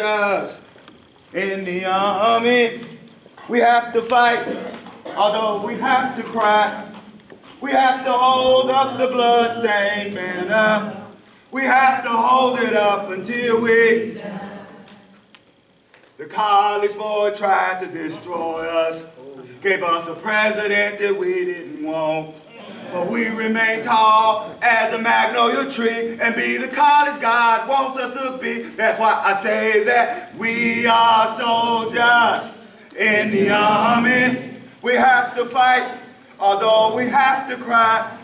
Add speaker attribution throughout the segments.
Speaker 1: soldiers in the army. We have to fight, although we have to cry. We have to hold up the bloodstained banner. We have to hold it up until we die. The college board tried to destroy us, gave us a president that we didn't want. But we remain tall as a magnolia tree and be the college God wants us to be. That's why I say that we are soldiers in the army. We have to fight, although we have to cry.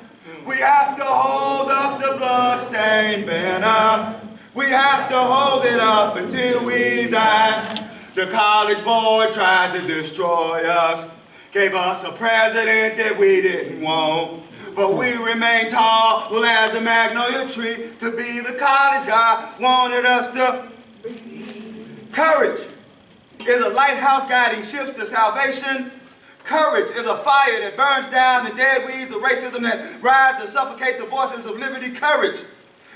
Speaker 1: We have to hold up the bloodstained banner. We have to hold it up until we die. The college board tried to destroy us, gave us a president that we didn't want. But we remain tall, well, as a magnolia tree, to be the college God wanted us to be. Courage is a lighthouse guiding ships to salvation. Courage is a fire that burns down the dead weeds of racism that rise to suffocate the voices of liberty. Courage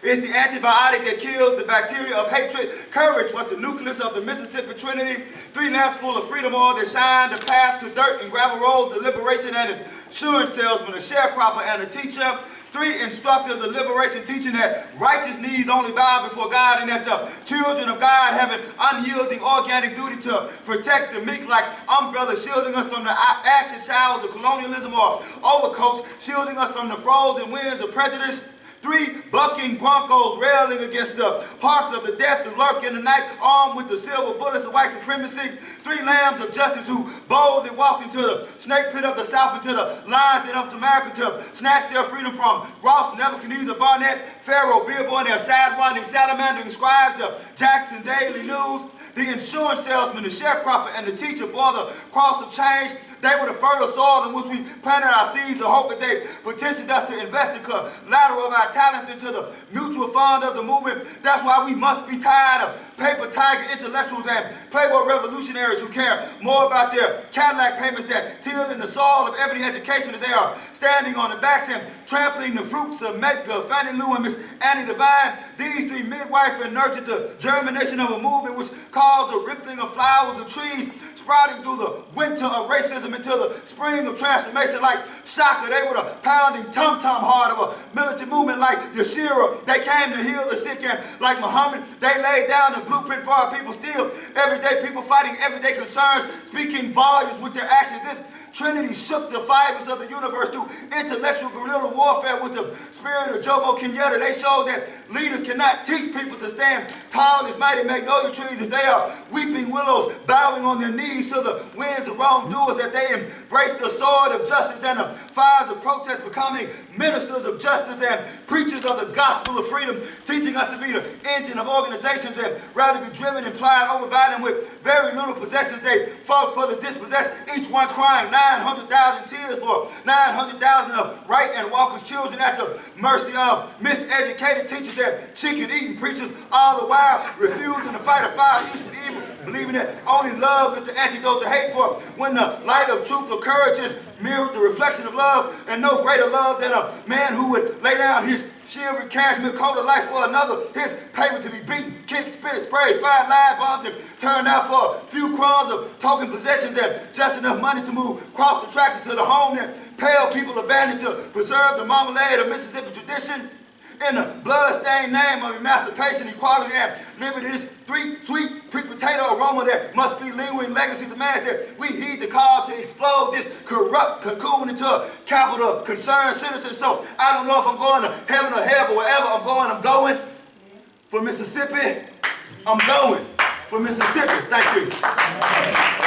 Speaker 1: is the antibiotic that kills the bacteria of hatred. Courage was the nucleus of the Mississippi Trinity. 3 lamps full of freedom oil that shine the path to dirt and gravel roads, the liberation and insurance salesman, a sharecropper and a teacher. 3 instructors of liberation teaching that righteous needs only bow before God and that the children of God have an unyielding organic duty to protect the meek like umbrellas shielding us from the acid showers of colonialism or overcoats shielding us from the frozen winds of prejudice. 3 bucking Broncos railing against the hearts of the death that lurk in the night, armed with the silver bullets of white supremacy. 3 lambs of justice who boldly walked into the snake pit of the South, into the lions that up to America to snatch their freedom from Ross, Nebuchadnezzar, Barnett, Pharaoh, Billboard, their sad-wandering, salamandering scribes, the Jackson Daily News. The insurance salesman, the sharecropper, and the teacher bore the cross of change. They were the fertile soil in which we planted our seeds of hope that they petitioned us to invest the collateral of our talents into the mutual fund of the movement. That's why we must be tired of paper tiger intellectuals and playboy revolutionaries who care more about their Cadillac payments than till in the soil of ebony education as they are standing on the backs and trampling the fruits of Medgar, Fannie Lou, and Miss Annie Devine. These 3 midwives and nurtured the germination of a movement which caused the rippling of flowers and trees, sprouting through the winter of racism until the spring of transformation. Like Shaka, they were the pounding tum-tum heart of a militant movement. Like Yashira, they came to heal the sick, and like Muhammad, they laid down the blueprint for our people. Still, everyday people fighting everyday concerns, speaking volumes with their actions. This Trinity shook the fibers of the universe through intellectual guerrilla warfare with the spirit of Jomo Kenyatta. They showed that leaders cannot teach people to stand tall as mighty magnolia trees if they are weeping willows bowing on their knees to the winds of wrongdoers, that they embrace the sword of justice and the fires of protest, becoming ministers of justice and preachers of the gospel of freedom, teaching us to be the engine of organizations and rather be driven and plied over by them with very little possessions. They fought for the dispossessed, each one crying 900,000 tears for 900,000 of right and walkers' children at the mercy of miseducated teachers and chicken-eating preachers, all the while refusing to fight a fire used to evil, believing that only love is the antidote to hate. For when the light of truth or courage is mirrored the reflection of love, and no greater love than a man who would lay down his shivery cashmere coat of life for another, his payment to be beaten, kicked, spit, sprayed, fired, live bombs, and turned out for a few crumbs of token possessions and just enough money to move across the tracks into the home that pale people abandoned to preserve the marmalade of Mississippi tradition. In the blood-stained name of emancipation, equality, and liberty, this sweet potato aroma that must be lingering legacy demands that we heed the call to explode this corrupt cocoon into a capital concerned citizen. So I don't know if I'm going to heaven or hell, but wherever I'm going for Mississippi. I'm going for Mississippi. Thank you.